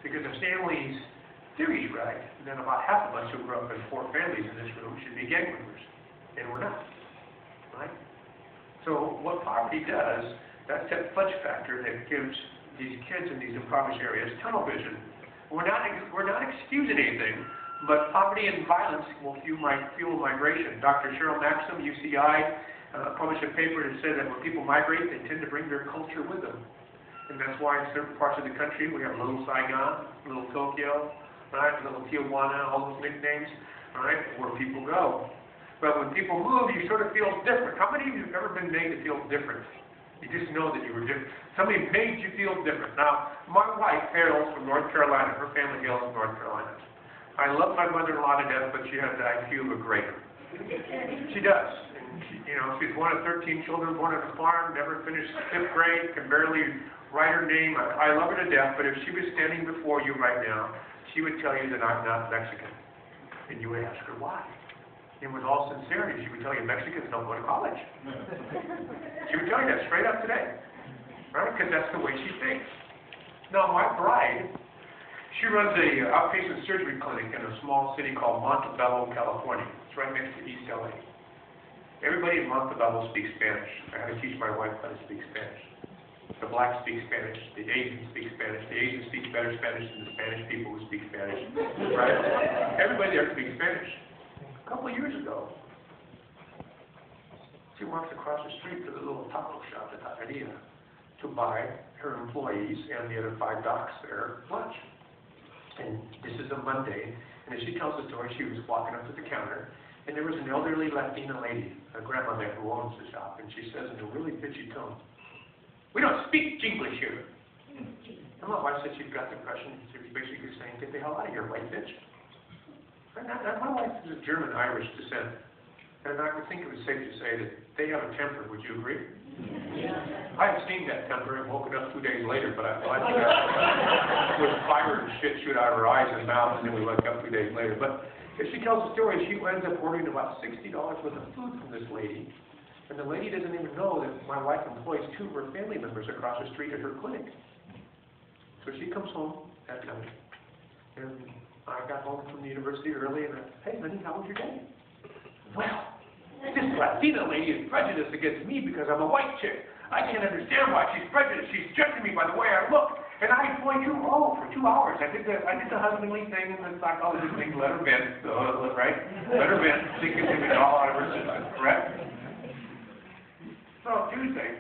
Because if Stanley's theory's right, then about half of us who grew up in poor families in this room should be gang members. And we're not. Right? So what poverty does, that's that fudge factor that gives these kids in these impoverished areas tunnel vision. We're not excusing anything, but poverty and violence will fuel migration. Dr. Cheryl Maxim, UCI, published a paper that said that when people migrate, they tend to bring their culture with them. And that's why in certain parts of the country we have Little Saigon, Little Tokyo, right, Little Tijuana, all those nicknames, right, where people go. But when people move, you sort of feel different. How many of you have ever been made to feel different? You just know that you were different. Somebody made you feel different. Now, my wife hails from North Carolina. Her family hails from North Carolina. I love my mother-in-law to death, but she has the IQ of a grape. She does. And she's one of 13 children, born on a farm, never finished 5th grade, can barely write her name. I love her to death, but if she was standing before you right now, she would tell you that I'm not Mexican. And you would ask her why. And with all sincerity, she would tell you Mexicans don't go to college. She would tell you that straight up today. Right? Because that's the way she thinks. Now, my bride, she runs a outpatient surgery clinic in a small city called Montebello, California. It's right next to East LA. Everybody in Montebello speaks Spanish. I had to teach my wife how to speak Spanish. The blacks speak Spanish. The Asians speak Spanish. The Asians speak better Spanish than the Spanish people who speak Spanish. Right? Everybody there speaks Spanish. A couple of years ago, she walks across the street to the little taco shop, the taqueria, to buy her employees and the other 5 docs their lunch. And this is a Monday, and as she tells the story, she was walking up to the counter, and there was an elderly Latina lady, a grandmother who owns the shop, and she says in a really bitchy tone, "We don't speak English here." And my wife said she's got the impression she was basically saying, "Get the hell out of here, white bitch." My wife is of German-Irish descent, and I would think it was safe to say that they have a temper. Would you agree? Yeah. I have seen that temper and woken up 2 days later, but I think with fire and shit shoot out of her eyes and mouth, and then we woke up 2 days later. But if she tells the story, she ends up ordering about $60 worth of food from this lady, and the lady doesn't even know that my wife employs 2 of her family members across the street at her clinic. So she comes home that night, and I got home from the university early, and I said, "Hey, honey, how was your day?" "Well, this Latina lady is prejudiced against me because I'm a white chick. I can't understand why she's prejudiced. She's judging me by the way I look. And I employed you for 2 hours. I did the husbandly thing and the psychologist thing, let her vent, right? Let her vent, she can give it all out of her system, correct?" So Tuesday,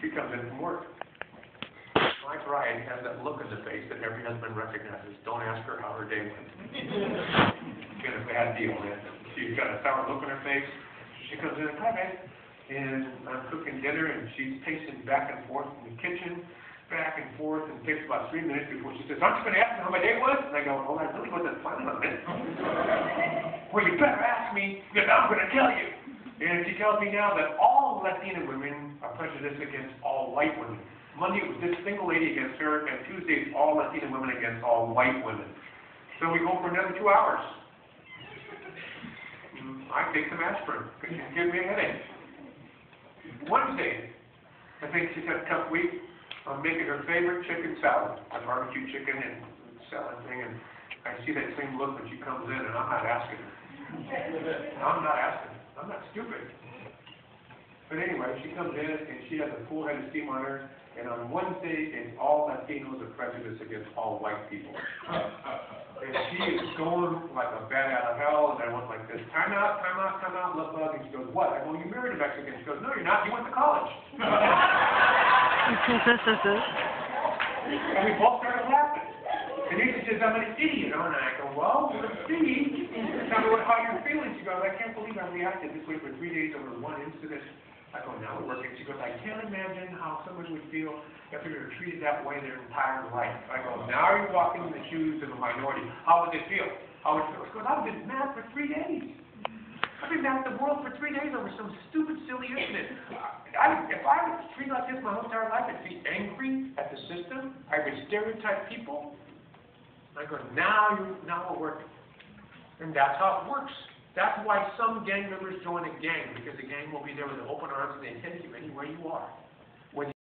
she comes in from work. My bride has that look in the face that every husband recognizes. Don't ask her how her day went. She's got a bad deal, man. She's got a sour look on her face. She comes in, "Hi, babe." And I'm cooking dinner, and she's pacing back and forth in the kitchen, back and forth, and it takes about 3 minutes before she says, "Aren't you going to ask me how my day was?" And I go, "Well, I really wasn't planning on it." "Well, you better ask me, because I'm going to tell you." And she tells me now that all Latina women are prejudiced against all white women. Monday it was this single lady against her, and Tuesday it's all Latina women against all white women. So we go for another 2 hours. I take some aspirin, because she's giving me a headache. Wednesday, I think she's had a tough week. I'm making her favorite chicken salad, a barbecue chicken and salad thing, and I see that same look when she comes in, and I'm not asking her. I'm not stupid. But anyway, she comes in, and she has a full head of steam on her, and on Wednesday, it's all Latinos are prejudiced against all white people. And she is going like a bat out of hell, and I went like this, time out, love bug, and she goes, "What?" I go, "You married a Mexican." She goes, "No, you're not, you went to college." And we both started laughing. And then she says, "I'm an idiot," and I go, "Well, let's see. Tell me how you're feeling." She goes, "I can't believe I reacted this way for 3 days over one incident." I go, "Now we're working." She goes, "I can't imagine how someone would feel if they were treated that way their entire life." I go, "Now you're walking in the shoes of a minority. How would they feel?" How would it feel? She goes, "I've been mad for 3 days. I've been mad at the world for 3 days over some stupid, silly incident. If I was treated like this my whole entire life, I'd be angry at the system. I would stereotype people." I go, now we're working. And that's how it works. That's why some gang members join a gang, because the gang will be there with open arms and they take you anywhere you are.